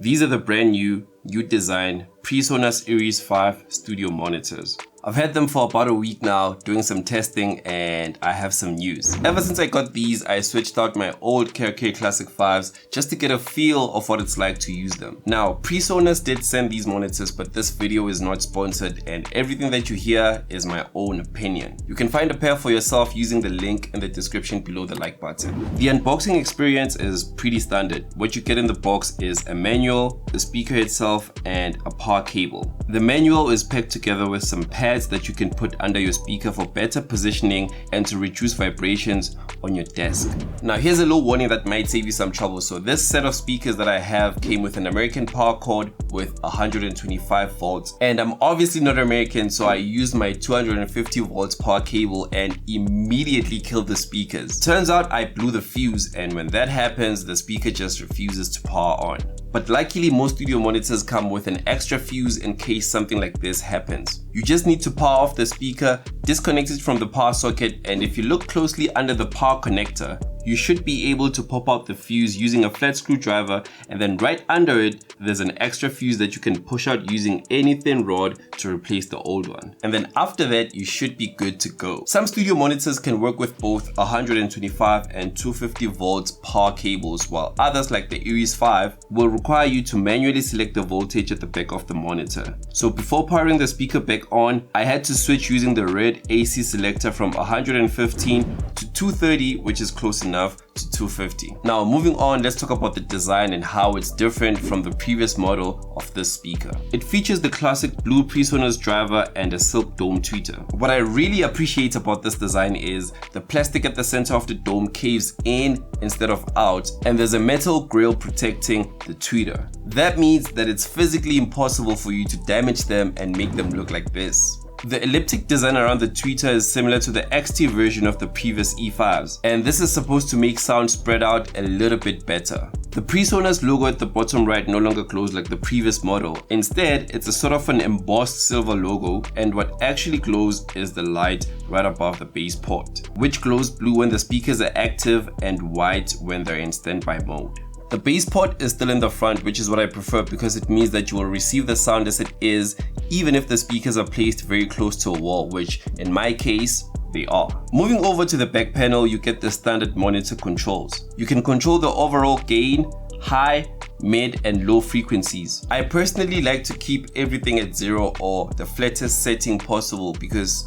These are the brand new design PreSonus E5 studio monitors. I've had them for about a week now, doing some testing, and I have some news. Ever since I got these, I switched out my old KRK Classic 5s just to get a feel of what it's like to use them. Now, PreSonus did send these monitors, but this video is not sponsored, and everything that you hear is my own opinion. You can find a pair for yourself using the link in the description below the like button. The unboxing experience is pretty standard. What you get in the box is a manual, the speaker itself, and a power cable. The manual is packed together with some pads that you can put under your speaker for better positioning and to reduce vibrations on your desk. Now here's a little warning that might save you some trouble. So this set of speakers that I have came with an American power cord with 125 volts, and I'm obviously not American, so I used my 250 volts power cable and immediately killed the speakers. Turns out I blew the fuse, and when that happens, the speaker just refuses to power on. But luckily, most studio monitors come with an extra fuse in case something like this happens. You just need to power off the speaker, disconnect it from the power socket, and if you look closely under the power connector, you should be able to pop out the fuse using a flat screwdriver, and then right under it, there's an extra fuse that you can push out using any thin rod to replace the old one. And then after that, you should be good to go. Some studio monitors can work with both 125 and 250 volts power cables, while others like the Eris 5 will require you to manually select the voltage at the back of the monitor. So before powering the speaker back on, I had to switch using the red AC selector from 115 to 230, which is close enough to 250. Now moving on, let's talk about the design and how it's different from the previous model of this speaker. It features the classic blue PreSonus driver and a silk dome tweeter. What I really appreciate about this design is the plastic at the center of the dome caves in instead of out, and there's a metal grill protecting the tweeter. That means that it's physically impossible for you to damage them and make them look like this. The elliptic design around the tweeter is similar to the XT version of the previous E5s, and this is supposed to make sound spread out a little bit better. The PreSonus logo at the bottom right no longer glows like the previous model. Instead, it's a sort of an embossed silver logo, and what actually glows is the light right above the base port, which glows blue when the speakers are active and white when they're in standby mode. The base port is still in the front, which is what I prefer because it means that you will receive the sound as it is, even if the speakers are placed very close to a wall, which in my case, they are. Moving over to the back panel, you get the standard monitor controls. You can control the overall gain, high, mid, and low frequencies. I personally like to keep everything at 0 or the flattest setting possible because,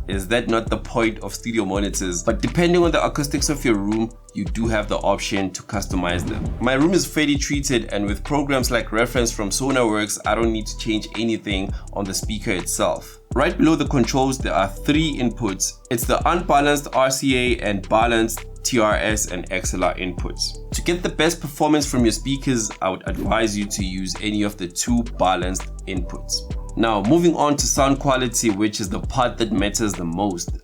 is that not the point of studio monitors? But depending on the acoustics of your room, you do have the option to customize them. My room is fairly treated, and with programs like Reference from SonarWorks, I don't need to change anything on the speaker itself. Right below the controls, there are 3 inputs. It's the unbalanced RCA and balanced TRS and XLR inputs. To get the best performance from your speakers, I would advise you to use any of the 2 balanced inputs. Now moving on to sound quality, which is the part that matters the most.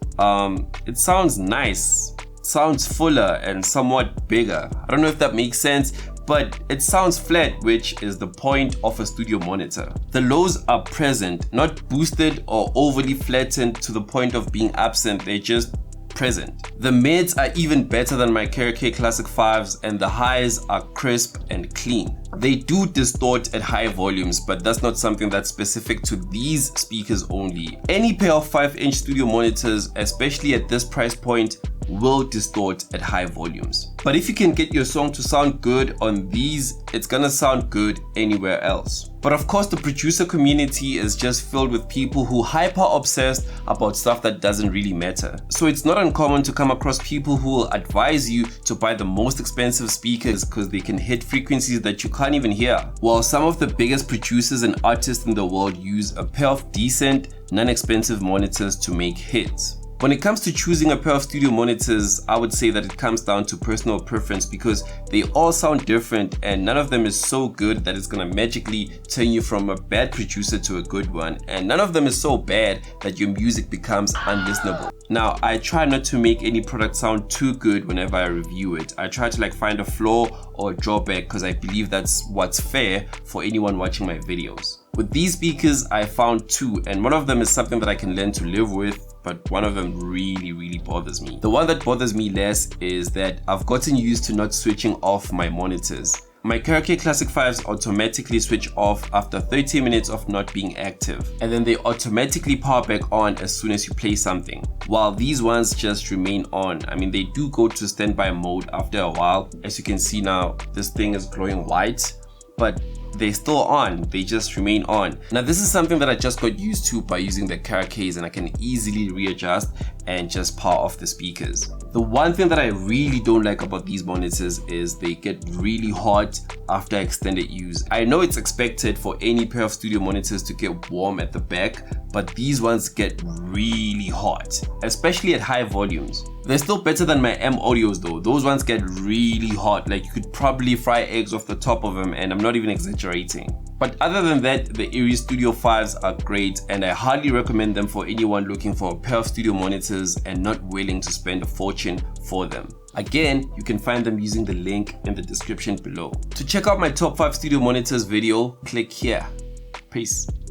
It sounds nice, sounds fuller and somewhat bigger. I don't know if that makes sense, but it sounds flat, which is the point of a studio monitor. The lows are present, not boosted or overly flattened to the point of being absent, they're just present. The mids are even better than my KRK Classic 5s, and the highs are crisp and clean. They do distort at high volumes, but that's not something that's specific to these speakers only. Any pair of 5-inch studio monitors, especially at this price point, will distort at high volumes. But if you can get your song to sound good on these, it's gonna sound good anywhere else. But of course, the producer community is just filled with people who hyper obsessed about stuff that doesn't really matter. So it's not uncommon to come across people who will advise you to buy the most expensive speakers because they can hit frequencies that you can't even hear. While some of the biggest producers and artists in the world use a pair of decent, non-expensive monitors to make hits. When it comes to choosing a pair of studio monitors, I would say that it comes down to personal preference because they all sound different and none of them is so good that it's gonna magically turn you from a bad producer to a good one, and none of them is so bad that your music becomes unlistenable. Now, I try not to make any product sound too good whenever I review it. I try to find a flaw or a drawback because I believe that's what's fair for anyone watching my videos. With these speakers, I found 2, and one of them is something that I can learn to live with, but one of them really bothers me. The one that bothers me less is that I've gotten used to not switching off my monitors. My Karaoke Classic 5s automatically switch off after 30 minutes of not being active, and then they automatically power back on as soon as you play something, while these ones just remain on. I mean, they do go to standby mode after a while. As you can see now, this thing is glowing white, but they're still on, they just remain on. Now this is something that I just got used to by using the Karaokes, and I can easily readjust and just power off the speakers. The one thing that I really don't like about these monitors is they get really hot after extended use. I know it's expected for any pair of studio monitors to get warm at the back, but these ones get really hot, especially at high volumes. They're still better than my M Audios though. Those ones get really hot, like you could probably fry eggs off the top of them, and I'm not even exaggerating. But other than that, the Eris Studio 5s are great, and I highly recommend them for anyone looking for a pair of studio monitors and not willing to spend a fortune for them. Again, you can find them using the link in the description below. To check out my top 5 studio monitors video, click here. Peace.